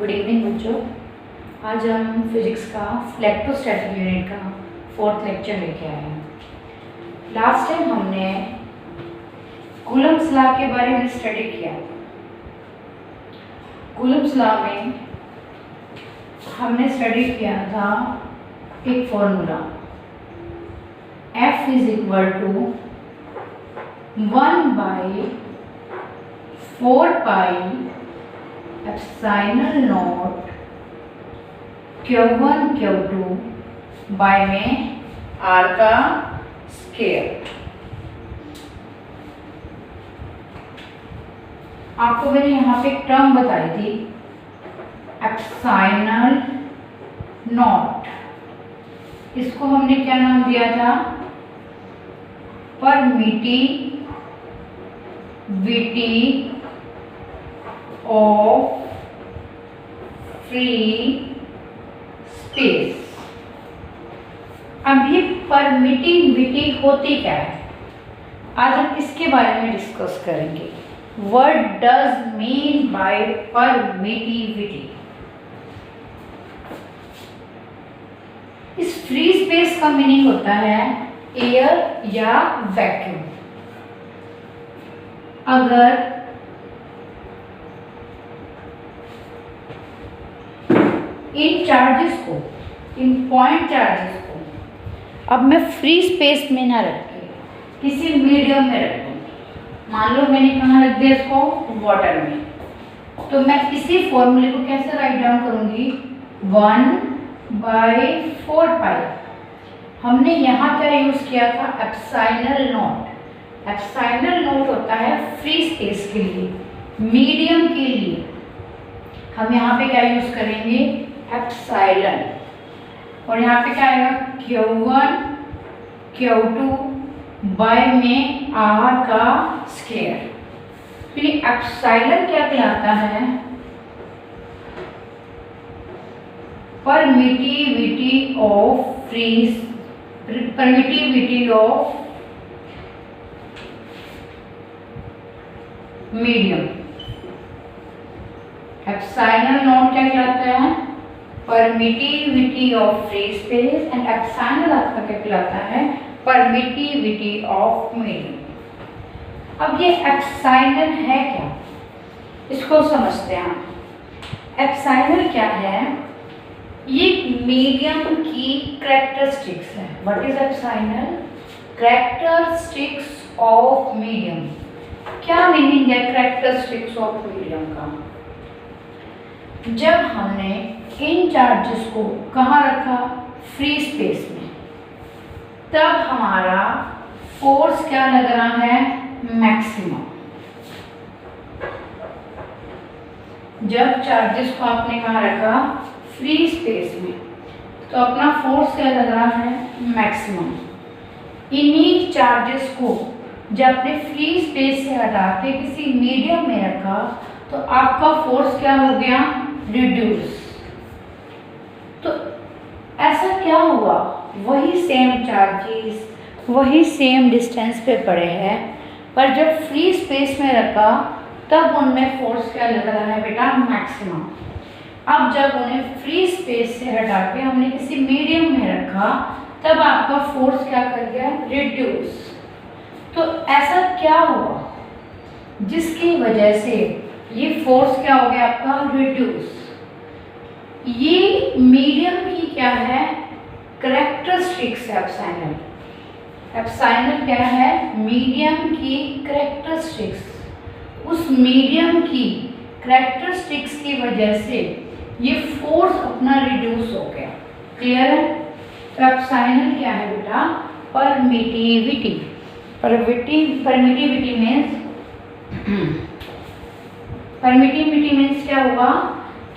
Good evening बच्चों। आज हम फिजिक्स का इलेक्ट्रोस्टैटिक यूनिट का 4th लेक्चर लेके आए हैं। लास्ट टाइम हमने कूलम्ब्स लॉ के बारे में स्टडी किया। कूलम्ब्स लॉ में हमने स्टडी किया था एक formula F is equal to 1/4 pi epsilon naught Q1 Q2 by में R का स्क्वायर। आपको मैंने यहाँ पे एक टर्म बताई थी एप्सिलॉन नॉट। इसको हमने क्या नाम दिया था? Permittivity of free space. अब ये परमिटिविटी होती क्या है, आज हम इसके बारे में डिस्कस करेंगे। What does mean by permittivity? इस फ्री स्पेस का मीनिंग होता है एयर या वैक्यूम। अगर इन चार्जेस को, इन पॉइंट चार्जेस को अब मैं फ्री स्पेस में ना रख के किसी मीडियम में रख दूँ, मान लो मैंने कहाँ रख दिया इसको? वाटर में, तो मैं इसी फॉर्मूले को कैसे राइट डाउन करूँगी? 1/4 पाई। हमने यहाँ क्या यूज़ किया था? Epsilon naught. एप्सिलॉन नॉट होता है फ्री स्पेस के लिए, मीडियम के लिए हम यहाँ पे क्या यूज़ करेंगे? एप्सिलॉन। और यहाँ पे क्या आएगा? Q1 Q2 बाय में R का स्क्वायर। तो ये एप्सिलॉन क्या कहलाता है? Permittivity of medium. Epsilon naught क्या कहलाता है? Permittivity of free space. And epsilon आपका क्या कहलाता है? Permittivity of medium. अब ये एप्सिलॉन है क्या, इसको समझते हैं। एप्सिलॉन क्या है? ये मीडियम की कैरेक्टरिस्टिक्स है। What is epsilon? Characteristics of medium. क्या मीनिंग है कैरेक्टरिस्टिक्स ऑफ मीडियम का? जब हमने इन चार्जेस को कहाँ रखा? फ्री स्पेस में, तब हमारा फोर्स क्या लग रहा है? मैक्सिमम। जब चार्जेस को आपने कहाँ रखा? फ्री स्पेस में, तो अपना फोर्स क्या लग रहा है? मैक्सिमम। इन्हीं चार्जेस को जब आपने फ्री स्पेस से हटा के किसी मीडियम में रखा, तो आपका फोर्स क्या हो गया? रिड्यूस। तो ऐसा क्या हुआ? वही सेम चार्जेस, वही सेम डिस्टेंस पे पड़े हैं, पर जब फ्री स्पेस में रखा तब उनमें फोर्स क्या लग रहा है बेटा? मैक्सिमम। अब जब उन्हें फ्री स्पेस से हटा के हमने किसी मीडियम में रखा, तब आपका फोर्स क्या कर गया? रिड्यूस। तो ऐसा क्या हुआ जिसकी वजह से ये फोर्स क्या हो गया आपका? रिड्यूस। ये मीडियम की क्या है? कैरेक्टरिस्टिक्स है एप्सिलॉन। एप्सिलॉन क्या है? मीडियम की कैरेक्टरिस्टिक्स। उस मीडियम की कैरेक्टरिस्टिक्स की वजह से ये फोर्स अपना रिड्यूस हो गया। क्लियर है? तो एप्सिलॉन क्या है बेटा? परमिटिविटी। परमिटिविटी मीन्स क्या हुआ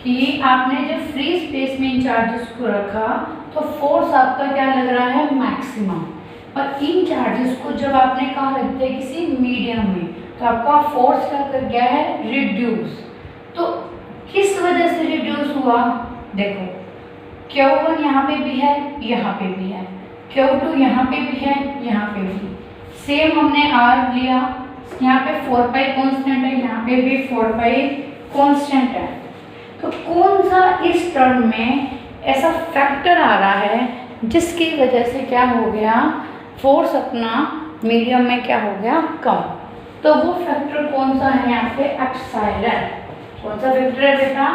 कि आपने जब फ्री स्पेस में इन चार्जेस को रखा, तो फोर्स आपका क्या लग रहा है? मैक्सिमम। और इन चार्जेस को जब आपने कहाँ रख दिया? किसी मीडियम में, तो आपका फोर्स क्या कर गया है? रिड्यूस। तो किस वजह से रिड्यूस हुआ? देखो, Q1 यहाँ पे भी है, यहाँ पे भी है, Q2 यहाँ पे भी है, यहाँ पे भी। सेम हमने R लिया, यहाँ पे 4 पाई कॉन्स्टेंट है, यहाँ पे भी 4 पाई कॉन्स्टेंट है। तो कौन सा इस टर्म में ऐसा फैक्टर आ रहा है जिसकी वजह से क्या हो गया, फोर्स अपना मीडियम में क्या हो गया, कम। तो वो फैक्टर कौन सा है यहाँ पे, एप्सिलॉन। कौन सा फैक्टर है बेटा,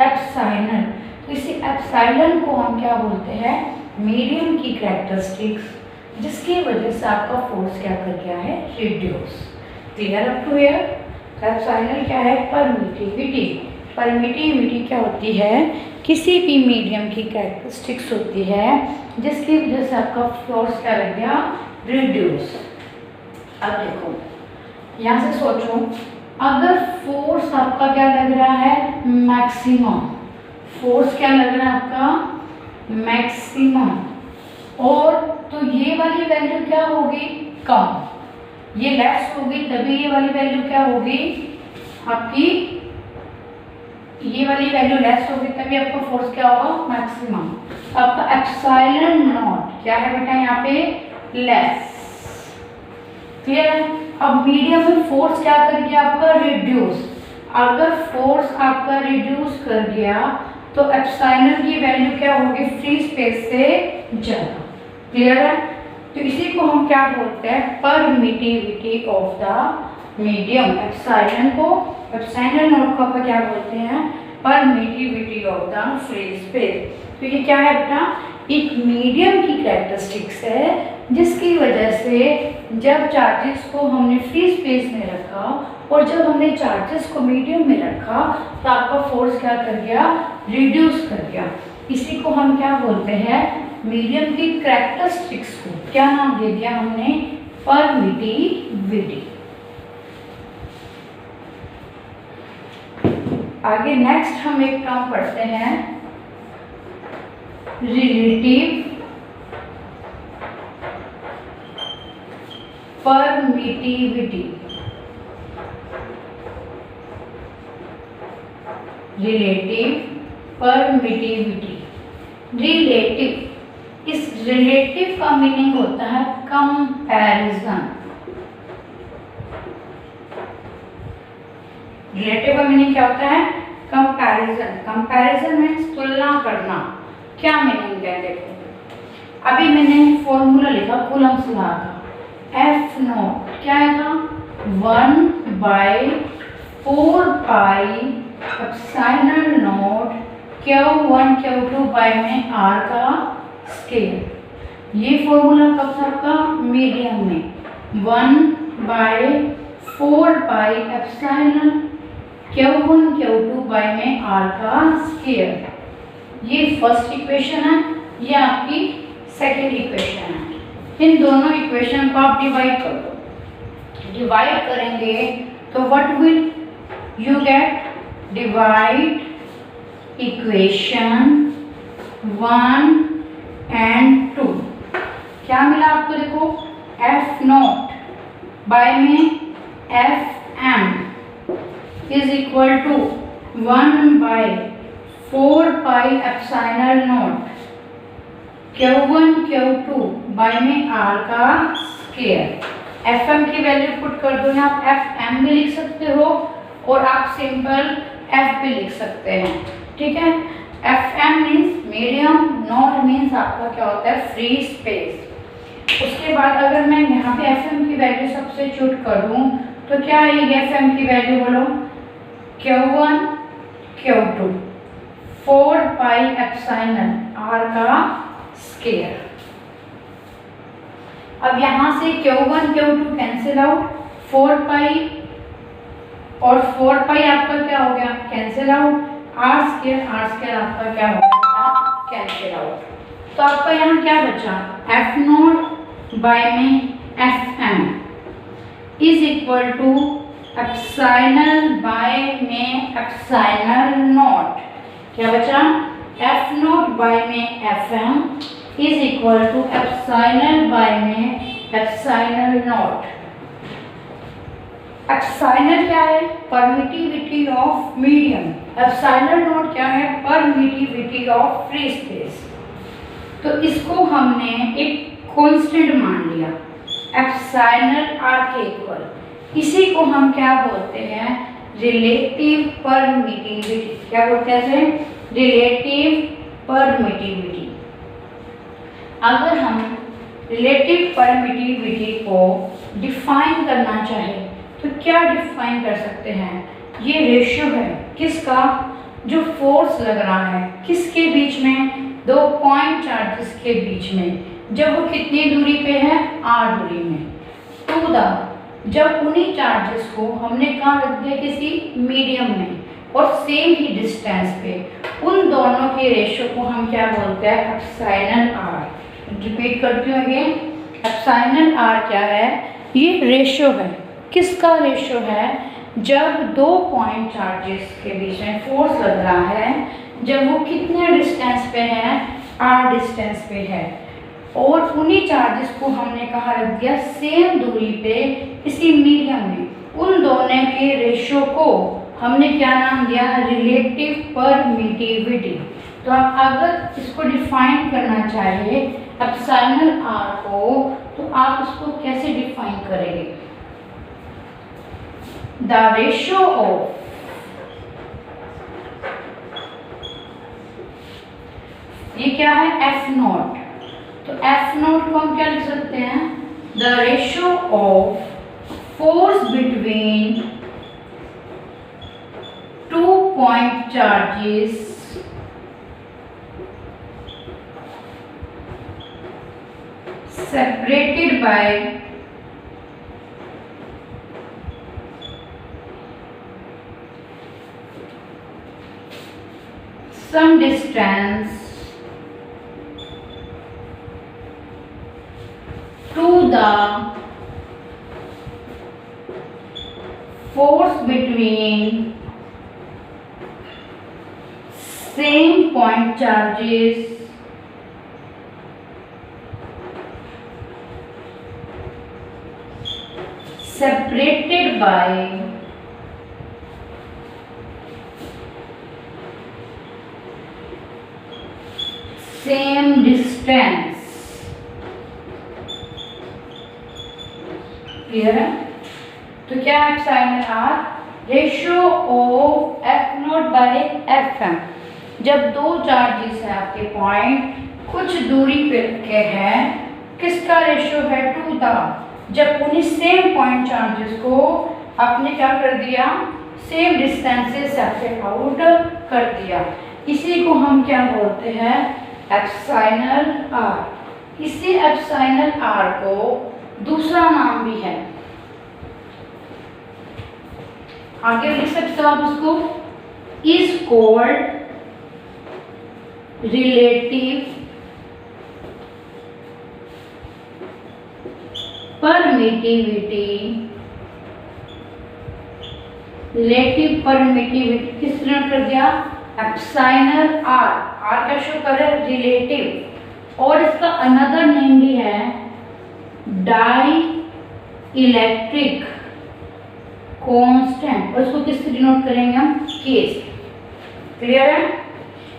एप्सिलॉन। तो इसी एप्सिलॉन को हम क्या बोलते हैं, मीडियम की कैरेक्टरिस्टिक्स, जिसकी वजह से आपका फोर्स क्या कर गया है, reduce. Clear up to here. Epsilon क्या है, परमिटिविटी। परमिटिविटी क्या होती है, किसी भी मीडियम की कैरेक्टरिस्टिक्स होती है जिसकी वजह से आपका फोर्स क्या लग गया, रिड्यूस। अब देखो यहाँ से सोचो, अगर फोर्स आपका क्या लग रहा है, मैक्सिमम। फोर्स क्या लग रहा है आपका, मैक्सिमम। और तो ये वाली वैल्यू क्या होगी, कम। ये लेस होगी तभी ये वाली वैल्यू क्या होगी आपकी, ये वाली वैल्यू लेस होगी तभी आपका फोर्स क्या होगा, मैक्सिमम। आपका एप्सिलॉन नॉट क्या है बेटा यहाँ पे, लेस। क्लियर है। अब मीडियम में फोर्स क्या कर गया आपका, रिड्यूस। अगर फोर्स आपका रिड्यूस कर गया तो एप्सिलॉन की वैल्यू क्या होगी, फ्री स्पेस से ज्यादा। क्लियर है। तो इसी को हम क्या बोलते हैं, permittivity of the medium. Epsilon को, एप्सिलॉन नॉट को अपन क्या बोलते हैं, permittivity of the free space. तो ये क्या है बेटा, एक मीडियम की कैरेक्टरिस्टिक्स है जिसकी वजह से जब चार्जेस को हमने फ्री स्पेस में रखा और जब हमने चार्जेस को मीडियम में रखा तो आपका फोर्स क्या कर गया, रिड्यूस कर गया। इसी को हम क्या बोलते हैं, मीडियम की कैरेक्टरिस्टिक्स को क्या नाम दे दिया हमने, परमिटिविटी। आगे नेक्स्ट हम एक टर्म पढ़ते हैं, relative permittivity. Relative permittivity. Relative, इस रिलेटिव का मीनिंग होता है कंपैरिजन। रिलेटिव का मीनिंग क्या होता है, कंपैरिजन। कंपैरिजन मीन्स तुलना करना। क्या मीनिंग है, देखो अभी मैंने फॉर्मूला लिखा कूलम्स लॉ का, एफ नॉट क्या था, 1/4 pi epsilon naught Q1 Q2 by में R का स्केयर। ये फॉर्मूला कब था आपका, मीडियम में, 1/4 pi epsilon Q1 Q2 by में R का स्केयर। ये फर्स्ट इक्वेशन है, ये आपकी सेकेंड इक्वेशन है। इन दोनों इक्वेशन को आप डिवाइड कर दो। डिवाइड करेंगे तो what will you get, divide equation 1 and 2। क्या मिला आपको, देखो एफ नॉट बाय में F M is equal to 1/4 pi epsilon naught Q1 Q2 by में R का स्केयर। Fm की वैल्यू पुट कर दो, आप Fm भी लिख सकते हो और आप सिंपल F भी लिख सकते हैं, ठीक है। Fm means medium, not means आपका क्या होता है, फ्री स्पेस। उसके बाद अगर मैं यहाँ पे Fm की वैल्यू सब्स्टिट्यूट करूँ तो क्या आएगी Fm की वैल्यू, बोलो, Q1 Q2 4 pi epsilon R का स्केयर। अब यहाँ से Q1 Q2 कैंसिल आउट, 4 पाई और 4 पाई आपका क्या हो गया, कैंसिल आउट, R स्केयर आपका क्या हो गया, कैंसिल आउट। तो आपका यहाँ क्या बचा, F नॉट बाय में Fm is equal to epsilon by में एप्सिलॉन नॉट। क्या बचा, F नॉट बाय में Fm is equal to epsilon by में एप्सिलॉन नॉट। एप्सिलॉन क्या है, permittivity of medium. Epsilon naught क्या है, परमिटिविटी ऑफ फ्री स्पेस। तो इसको हमने एक कांस्टेंट मान लिया, एप्सिलॉन R के इक्वल। इसी को हम क्या बोलते हैं, रिलेटिव परमिटिविटी। क्या बोलते हैं इसे? Relative permittivity. अगर हम रिलेटिव परमिटिविटी को डिफाइन करना चाहें तो क्या डिफाइन कर सकते हैं? ये रेशियो है किसका? जो फोर्स लग रहा है किसके बीच में? दो पॉइंट चार्जेस के बीच में, जब वो कितनी दूरी पे है? r दूरी में, टू द, जब उन्हीं चार्जेस को हमने कहाँ रख दिया? किसी मीडियम में और सेम ही डिस्टेंस पे, उन दोनों के रेशियो को हम क्या बोलते हैं? Epsilon r। रिपीट करती हूँ अगेन, एप्सिलॉन r क्या है? ये रेशियो है। किसका रेशियो है? जब दो पॉइंट चार्जेस के बीच में फोर्स लग रहा है, जब वो कितने डिस्टेंस पे है? r डिस्टेंस पे है, और उन्हीं चार्जेस को हमने कहाँ रख दिया? सेम दूरी पे, इसी मीडियम में। उन दोनों के रेशियो को हमने क्या नाम दिया? Relative permittivity. तो आप अगर इसको डिफाइन करना चाहिए एप्सिलॉन r को, तो आप इसको कैसे डिफाइन करेंगे? द रेशियो ऑफ ये क्या है? F not. तो एफ नॉट को हम क्या लिख सकते हैं? The ratio of force between two point charges separated by some distance to the force between same point charges separated by same distance। Clear है? तो क्या है epsilon r? Ratio of F naught by F M. जब दो charges है आपके point कुछ दूरी पे रखे हैं, किसका रेशियो है? टू द, जब उन्हीं सेम पॉइंट चार्जेस को आपने क्या कर दिया? सेम डिस्टेंस से सेपरेट आउट कर दिया। इसी को हम क्या बोलते हैं? Epsilon r। इसी एप्सिलॉन r को दूसरा नाम भी है, आगे लिख सकते हो आप उसको, is called relative permittivity. Relative permittivity किस नोट कर दिया? Epsilon r। r का शो कर है रिलेटिव, और इसका अनदर नेम भी है डाई इलेक्ट्रिक कांस्टेंट, और इसको किससे डिनोट करेंगे हम? k से। क्लियर है?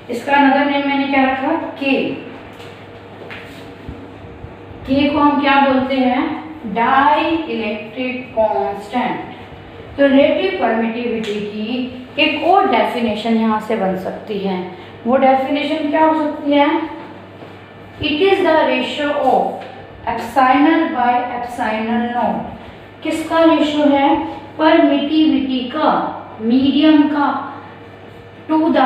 इसका अनदर नेम मैंने क्या रखा? k। k को हम क्या बोलते हैं? Dielectric constant. तो रिलेटिव परमिटिविटी की एक और डेफिनेशन यहाँ से बन सकती है। वो डेफिनेशन क्या हो सकती है? It is the ratio of epsilon by epsilon naught. किसका रेशियो है? परमिटिविटी का, मीडियम का, to the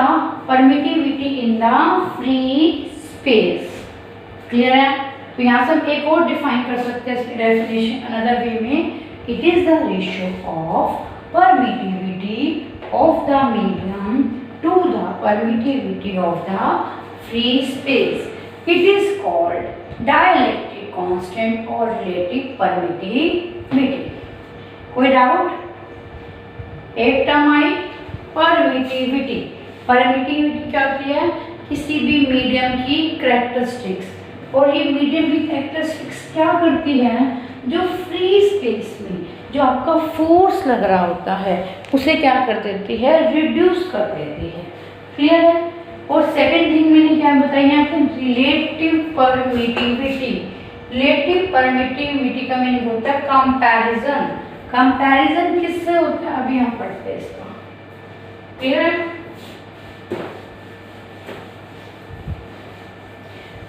permittivity in the free space. Clear है? तो यहाँ से हम एक और डिफाइन कर सकते हैं इसकी डेफिनेशन अनदर वे में। It is the ratio of permittivity of the medium to the permittivity of the free space. It is called dielectric constant और रिलेटिव परमिटिविटी। कोई डाउट? एक टर्म आई परमिटिविटी। परमिटिविटी क्या होती है? किसी भी medium की कैरेक्टरिस्टिक्स, और ये मीडियम की कैरेक्टरिस्टिक्स क्या करती है? जो फ्री स्पेस में जो आपका फोर्स लग रहा होता है उसे क्या कर देती है? रिड्यूस कर देती है। क्लियर है? और सेकंड थिंग मैंने क्या बताई यहाँ पे? Relative permittivity. रिलेटिव परमिटिविटी का मीनिंग होता है कंपैरिजन। कंपैरिजन किससे होता है? अभी हम पढ़ते हैं इसका। क्लियर है?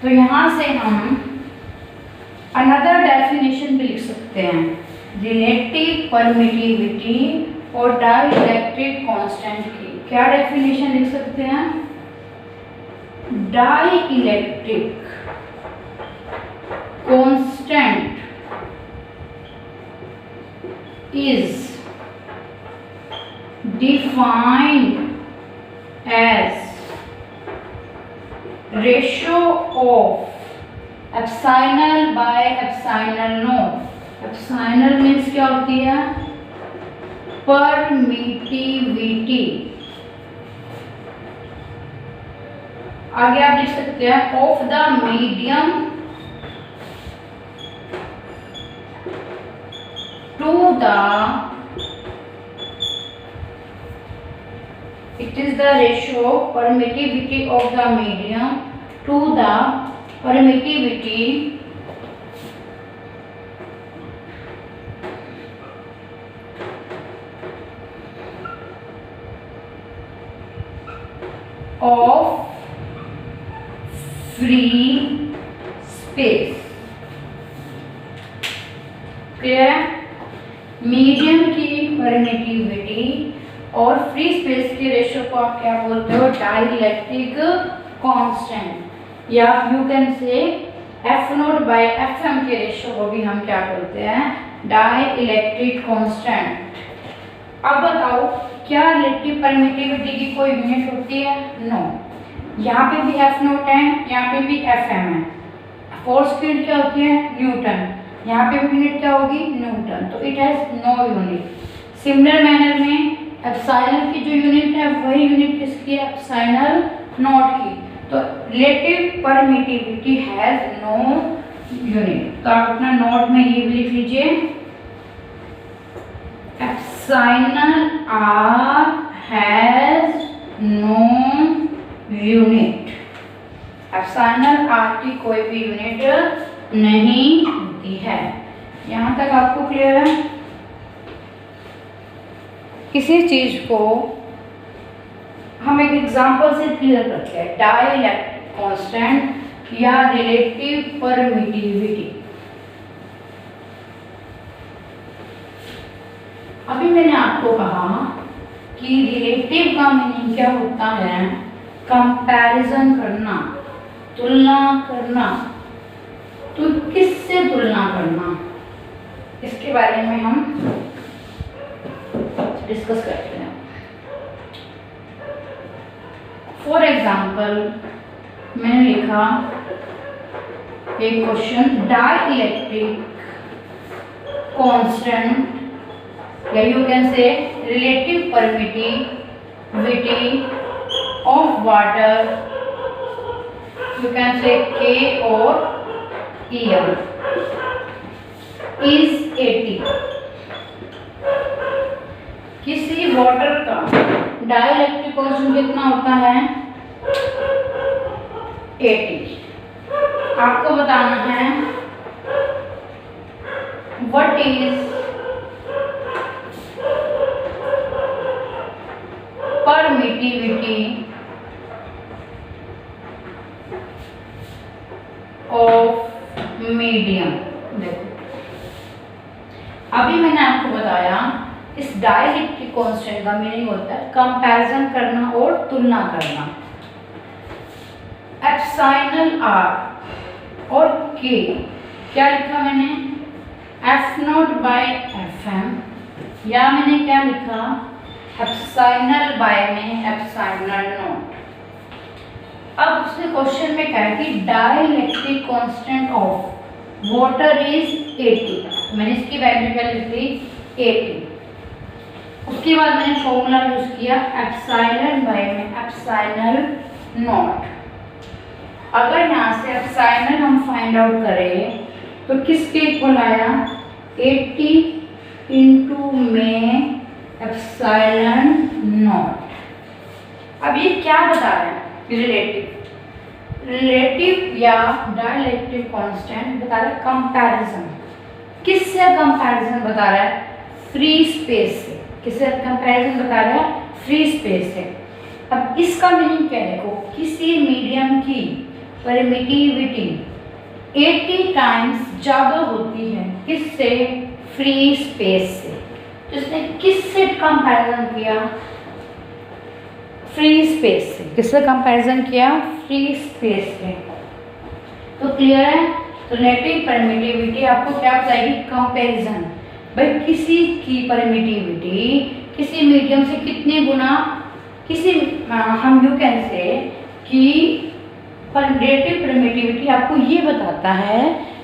तो यहां से हम अनदर डेफिनेशन भी लिख सकते हैं, रिलेटिव परमिटिविटी और डाइइलेक्ट्रिक कांस्टेंट की। क्या डेफिनेशन लिख सकते हैं? Dielectric constant is defined as ratio of epsilon by epsilon naught. epsilon means क्या होती है? परमिटिविटी। आगे आप लिख सकते हैं of the medium to the, it is the ratio permittivity of the medium to the permittivity of free space। Clear है? Medium की परमिटिविटी और फ्री स्पेस के रेशियो को आप क्या बोलते हो? डाइइलेक्ट्रिक कांस्टेंट, या you can say F naught by F M के रेशियो को भी हम क्या बोलते हैं? Dielectric constant. अब बताओ, क्या रिलेटिव परमिटिविटी की कोई यूनिट होती है? नो। यहाँ पे भी एफ नॉट है, यहाँ पे भी एफ एम है। फोर्स की यूनिट क्या होती है? न्यूटन। यहाँ पे भी यूनिट क्या होगी? न्यूटन। तो it has no unit. Similar manner में एप्सिलॉन की जो यूनिट है वही यूनिट किसकी है? एप्सिलॉन नॉट की। तो relative permittivity has no unit. तो आप अपना नोट में ये भी लिख लीजिए, epsilon R has no unit. Epsilon R की कोई भी यूनिट नहीं होती है। यहां तक आपको क्लियर है? किसी चीज को हम एक एग्जांपल से क्लियर करते हैं, डाइइलेक्ट्रिक कांस्टेंट या रिलेटिव परमिटिविटी। अभी मैंने आपको कहा कि रिलेटिव का मीनिंग क्या होता है? कंपैरिजन करना, तुलना करना। तो किससे तुलना करना, इसके बारे में हम डिस्कस करते हैं। फॉर एग्जाम्पल मैंने लिखा एक क्वेश्चन, डाइइलेक्ट्रिक कांस्टेंट या यू कैन से relative permittivity of water, you can से K और EM is 80। किसी वाटर का डाइइलेक्ट्रिक कांस्टेंट कितना होता है? 80। आपको बताना है what is permittivity of medium. देखो, अभी मैंने आपको बताया इस डाइइलेक्ट्रिक कांस्टेंट का मीनिंग होता है कंपैरिजन करना और तुलना करना। एप्सिलॉन आर और के क्या लिखा मैंने? F naught by F M, या मैंने क्या लिखा? एप्सिलॉन बाय में एप्सिलॉन नॉट। अब उसने क्वेश्चन में क्या है कि dielectric constant of water is 80। मैंने इसकी वैल्यू क्या लिख दी? 80। उसके बाद मैंने फॉर्मूला यूज किया एप्सिलॉन बाय में एप्सिलॉन नॉट। अगर यहाँ से एप्सिलॉन हम फाइंड आउट करें तो किसके इक्वल आया? 80 इंटू में एप्सिलॉन नॉट। अब ये क्या बता रहे हैं? रिलेटिव या डाइइलेक्ट्रिक कांस्टेंट बता रहा है कंपैरिजन। किससे कंपैरिजन बता रहा है? फ्री स्पेस से। किससे कंपैरिजन बता रहा है? फ्री स्पेस से। अब इसका मीनिंग क्या देखो, किसी मीडियम की परमिटिविटी 80 टाइम्स ज़्यादा होती है किससे? फ्री स्पेस से। तो इसने किससे कंपैरिजन किया? फ्री स्पेस से। किससे कंपैरिजन किया? फ्री स्पेस से। तो क्लियर है? तो रिलेटिव परमिटिविटी आपको क्या बताएगी? कंपैरिजन। भाई किसी की परमिटिविटी किसी मीडियम से कितने गुना, किसी हम यूँ कैन से कि रिलेटिव परमिटिविटी आपको ये बताता है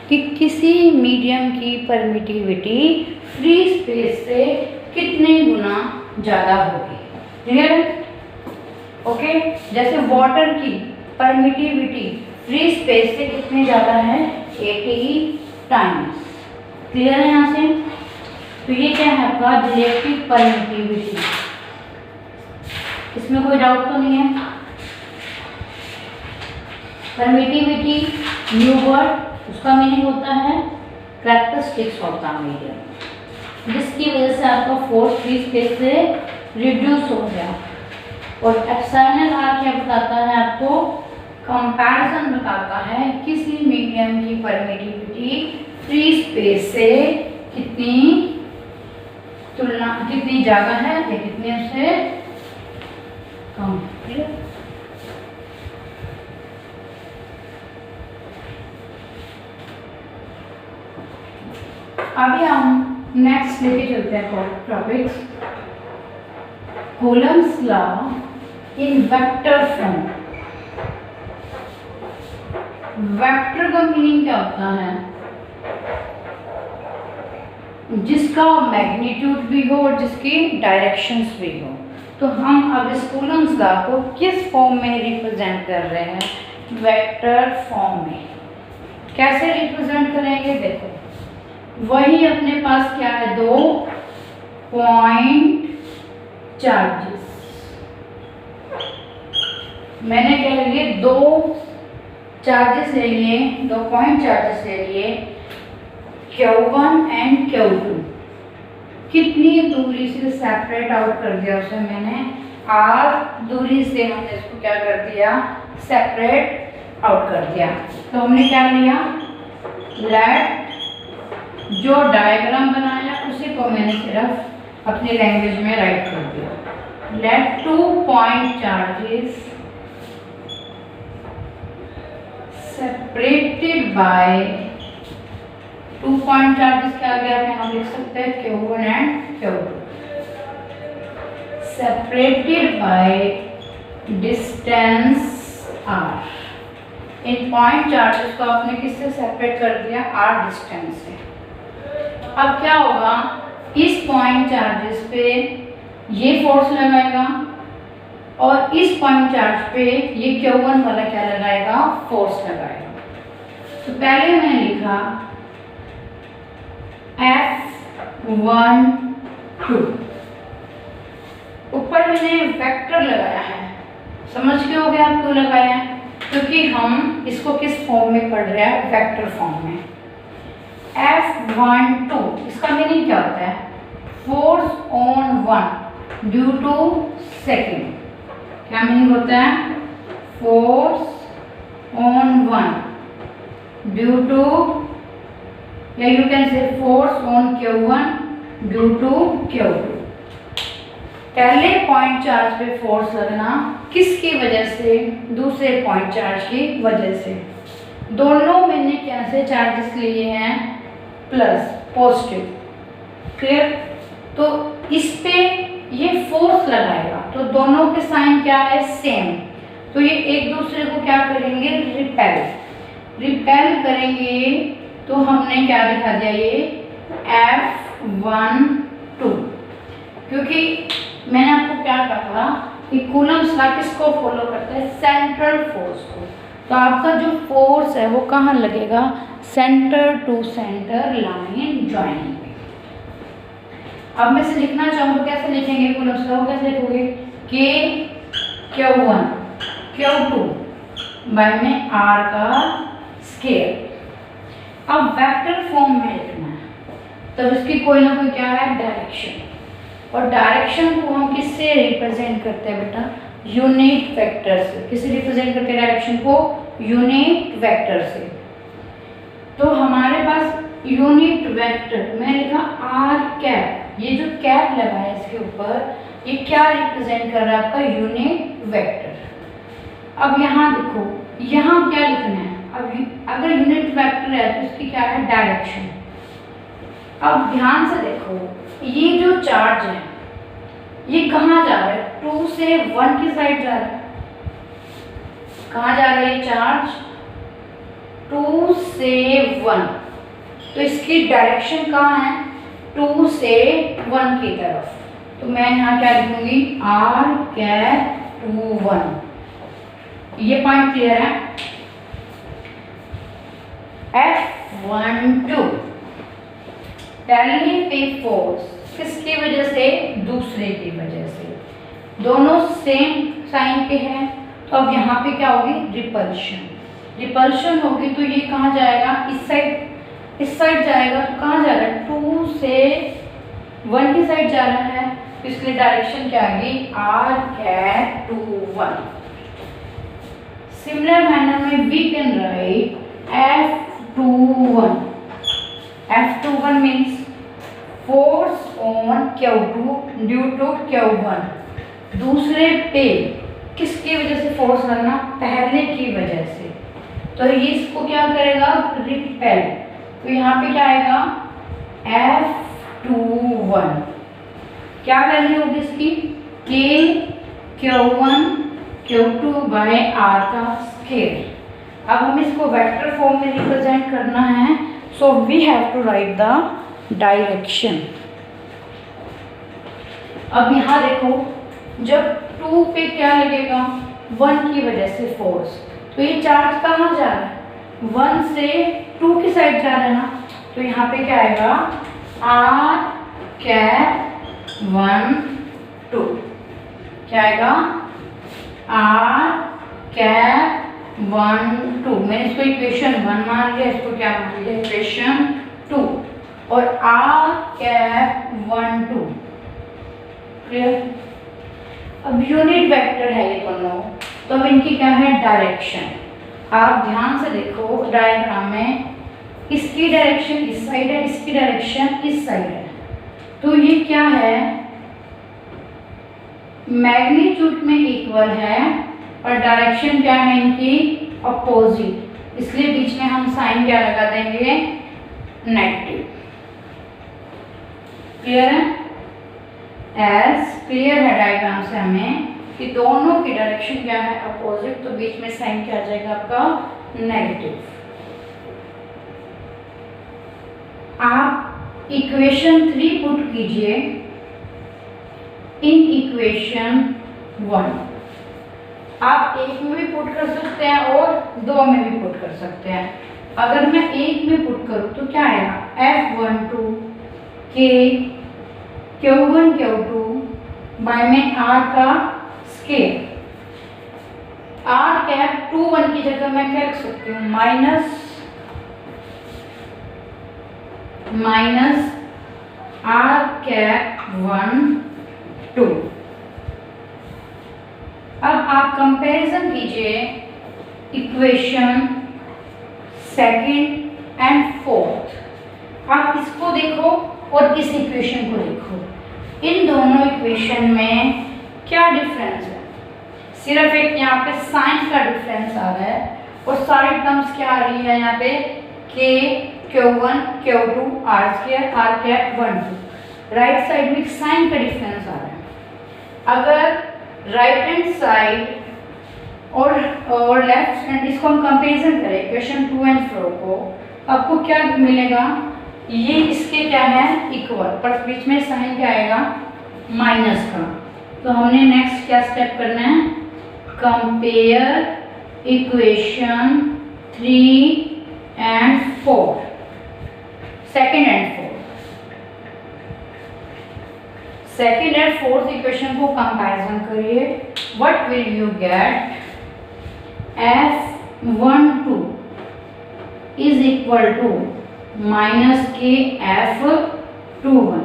कि किसी मीडियम की परमिटिविटी फ्री स्पेस से कितने गुना ज़्यादा होगी। क्लियर है? ओके। जैसे वाटर की परमिटिविटी फ्री स्पेस से कितने ज़्यादा है? 80 टाइम्स। क्लियर है यहाँ से? तो ये क्या है आपका? Relative permittivity. इसमें कोई डाउट तो नहीं है? परमिटिविटी न्यू वर्ड, उसका मीनिंग होता है कैरेक्टरिस्टिक्स ऑफ द मीडियम, जिसकी वजह से आपका फोर्स फ्री स्पेस से रिड्यूस हो गया। और एप्सिलॉन आर क्या बताता है आपको? कंपैरिजन बताता है किसी मीडियम की परमिटिविटी फ्री स्पेस से कितनी तुलना, कितनी ज़्यादा है या कितने उससे कम। अभी हम नेक्स्ट लेके चलते हैं topics Coulomb's law in vector form. Vector का मीनिंग क्या होता है? जिसका मैग्नीट्यूड भी हो और जिसकी डायरेक्शंस भी हो। तो हम अब इस कूलम्स लॉ को किस फॉर्म में रिप्रेजेंट कर रहे हैं? वेक्टर फॉर्म में। कैसे रिप्रेजेंट करेंगे? देखो, वही अपने पास क्या है? 2 पॉइंट चार्जेस। मैंने क्या ले लिए? 2 चार्जेस ले लिए, 2 पॉइंट चार्जेस ले लिए, Q1 एंड Q2। कितनी दूरी से सेपरेट आउट कर दिया उसे मैंने? R दूरी से हमने इसको क्या कर दिया? सेपरेट आउट कर दिया। तो हमने क्या लिया? लेट, जो डायग्राम बनाया उसी को मैंने सिर्फ अपनी लैंग्वेज में राइट कर दिया। Let 2 point charges separated by 2 point charges क्या आ गया? हम लिख सकते हैं Q1 and Q2 separated by distance R। इन पॉइंट चार्जेस को आपने किससे सेपरेट कर दिया? R डिस्टेंस से। अब क्या होगा? इस पॉइंट चार्जेस पे ये फोर्स लगाएगा और इस पॉइंट चार्ज पे ये Q1 वाला क्या लगाएगा? फोर्स लगाएगा। तो पहले मैंने लिखा F1 2, ऊपर मैंने वेक्टर लगाया है। समझ के हो गया क्यों लगाया है? क्योंकि हम इसको किस फॉर्म में पढ़ रहे हैं? वेक्टर फॉर्म में। F1 2 इसका मीनिंग क्या होता है? Force on one due to second. क्या मीनिंग होता है? Force on one due to, या you can say force on Q1 due to Q2। पहले पॉइंट चार्ज पे फोर्स लगना किसकी वजह से? दूसरे पॉइंट चार्ज की वजह से। दोनों मैंने कैसे चार्जेस लिए हैं? Plus, positive. क्लियर? तो इस पे ये फोर्स लगाएगा तो दोनों के साइन क्या है? सेम। तो ये एक दूसरे को क्या करेंगे? रिपेल करेंगे। तो हमने क्या दिखा दिया? ये F1 2। क्योंकि मैंने आपको क्या कहा था कि कूलम्स लॉ किसको फॉलो करता है? सेंट्रल फोर्स को। तो आपका जो फोर्स है वो कहाँ लगेगा? Centre to centre line joining में। अब मैं से लिखना चाहूँ तो कैसे लिखेंगे कूलम्स लॉ? कैसे लिखोगे? K Q1 Q2 बाय में R का स्केयर। अब वेक्टर फॉर्म में लिखना है, तब इसकी कोई ना कोई क्या है? डायरेक्शन। और डायरेक्शन को हम किससे रिप्रेजेंट करते हैं बेटा? यूनिट वेक्टर से। किससे रिप्रेजेंट करते हैं डायरेक्शन को? यूनिट वेक्टर से। तो हमारे पास यूनिट वेक्टर में लिखा आर कैप, ये जो कैप लगा है इसके ऊपर, ये क्या रिप्रेजेंट कर रहा है? आपका यूनिट वेक्टर। अब यहाँ देखो, यहाँ क्या लिखना है? अब अगर यूनिट वेक्टर है तो इसकी क्या है? डायरेक्शन। अब ध्यान से देखो, ये जो चार्ज है ये कहाँ जा रहा है? 2 से 1 की साइड जा रहा है। कहाँ जा रहा है ये चार्ज? 2 से 1। तो इसकी डायरेक्शन कहाँ है? 2 से 1 की तरफ। तो मैं यहाँ क्या लिखूंगी? R cap 2 1। ये पॉइंट क्लियर है? F12 पैरेलल पे फोर्स किसकी वजह से? दूसरे की वजह से। दोनों सेम साइन के हैं, तो अब यहाँ पे क्या होगी? रिपल्शन। रिपल्शन होगी तो ये कहाँ जाएगा? इस साइड जाएगा। तो कहाँ जा रहा है? 2 से 1 की साइड जा रहा है, तो इसलिए डायरेक्शन क्या आएगी? R cap 2 1। सिमिलर मैनर में we can write F21. F21 means force on Q2 due to Q1. दूसरे पे किसकी वजह से फोर्स लगना? पहले की वजह से। तो ये इसको क्या करेगा? रिपेल। तो यहाँ पे क्या आएगा? F21 क्या वैल्यू होगी इसकी? K Q1 Q2 by R का स्केयर। अब हम इसको वेक्टर फॉर्म में रिप्रेजेंट करना है, so we have to write the direction. अब यहाँ देखो, जब 2 पे क्या लगेगा? 1 की वजह से फोर्स, तो ये चार्ज कहाँ जा रहा है? 1 से 2 की साइड जा रहा है ना, तो यहाँ पे क्या आएगा? R cap 1 2। क्या आएगा? R cap 1 2। मैंने इसको इक्वेशन 1 मान लिया, इसको क्या मान लिया? इक्वेशन 2। और आर कैप 1 2। क्लियर? अब यूनिट वेक्टर है ये दोनों, तो अब इनकी क्या है? डायरेक्शन। आप ध्यान से देखो डायग्राम में, इसकी डायरेक्शन इस साइड है, इसकी डायरेक्शन इस साइड है। तो ये क्या है? मैग्नीट्यूड में इक्वल है और डायरेक्शन क्या है इनकी? अपोजिट। इसलिए बीच में हम साइन क्या लगा देंगे? नेगेटिव। क्लियर है? एज क्लियर है डायग्राम से हमें कि दोनों की डायरेक्शन क्या है? अपोजिट, तो बीच में साइन क्या आ जाएगा आपका? नेगेटिव। आप इक्वेशन 3 पुट कीजिए इन इक्वेशन 1। आप 1 में भी पुट कर सकते हैं और 2 में भी पुट कर सकते हैं। अगर मैं 1 में पुट करूं तो क्या आएगा? F12 K Q1 Q2 by में R का स्केयर। R कैप 2 1 की जगह मैं क्या लिख सकती हूँ? Minus R cap 1 2। अब आप कंपैरिजन कीजिए इक्वेशन 2nd एंड 4th। आप इसको देखो और इस इक्वेशन को देखो, इन दोनों इक्वेशन में क्या डिफरेंस है? सिर्फ एक यहाँ पे साइन का डिफरेंस आ रहा है और सारी टर्म्स क्या आ रही है यहाँ पे? K Q1 Q2 R square R cap 1 2। Right side में साइन का डिफरेंस आ रहा है। अगर राइट हैंड साइड और लेफ्ट हैंड इसको हम कंपैरिजन करें इक्वेशन 2 एंड 4 को, आपको क्या मिलेगा? ये इसके क्या है? इक्वल, पर बीच में साइन क्या आएगा? माइनस का। तो हमने नेक्स्ट क्या स्टेप करना है? Compare equation 3 and 4, 2nd and 4th। 2nd and 4th equation को कंपैरिजन करिए। What will you get? F12 is equal to minus के F21।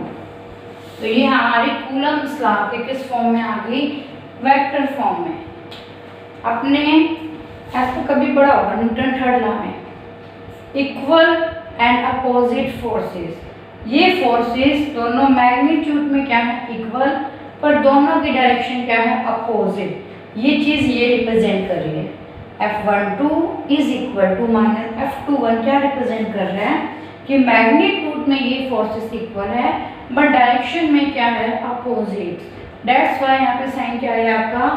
तो ये हमारी कूलम्स लॉ के किस फॉर्म में आ गई, वेक्टर फॉर्म में। अपने ऐसा कभी पढ़ा होगा न्यूटन थर्ड लॉ में, इक्वल एंड अपोजिट फोर्सेस। ये फोर्सेस दोनों मैग्नीट्यूड में क्या है, इक्वल, पर दोनों की डायरेक्शन क्या है, अपोजिट। ये चीज़ ये रिप्रेजेंट कर रही है, F12 is equal to minus F21 क्या रिप्रेजेंट कर रहा है कि मैग्नीट्यूड में ये फोर्सेस इक्वल है बट डायरेक्शन में क्या है, अपोजिट। दैट्स वाई यहाँ पे साइन क्या है आपका,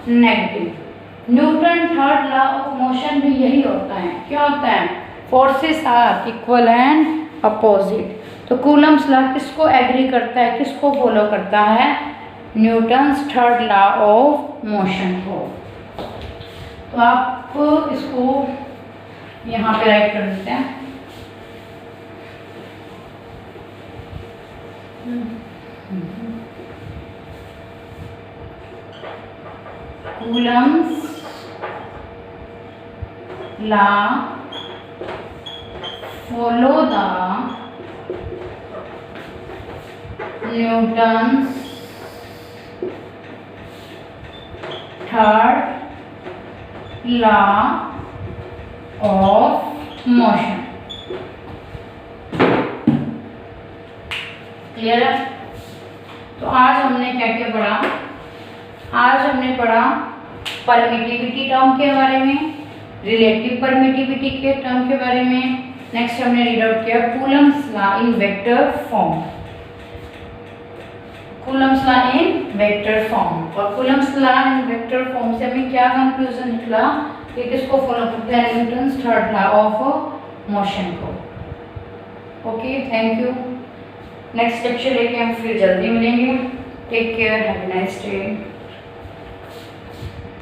negative. Newton third law of motion भी यही होता है, क्या होता है, forces are equal and opposite. तो कूलम्स लॉ किसको एग्री करता है, किसको फॉलो करता है, Newton's third law of motion को। तो आप इसको यहाँ पे राइट कर देते हैं। Coulomb's law follow the Newton's third law of motion। Clear है? तो आज हमने क्या क्या पढ़ा, आज हमने पढ़ा परमिटिविटी टर्म के बारे में, रिलेटिव परमिटिविटी के टर्म के बारे में। नेक्स्ट हमने रीड आउट किया Coulomb's law in vector form, Coulomb's law in vector form. और Coulomb's law in vector form से हमें क्या कंक्लूजन निकला कि किसको फॉलो करते हैं, Newton's third law of motion को। Okay, thank you. Next lecture लेके हम फिर जल्दी मिलेंगे। Take care, have a nice day.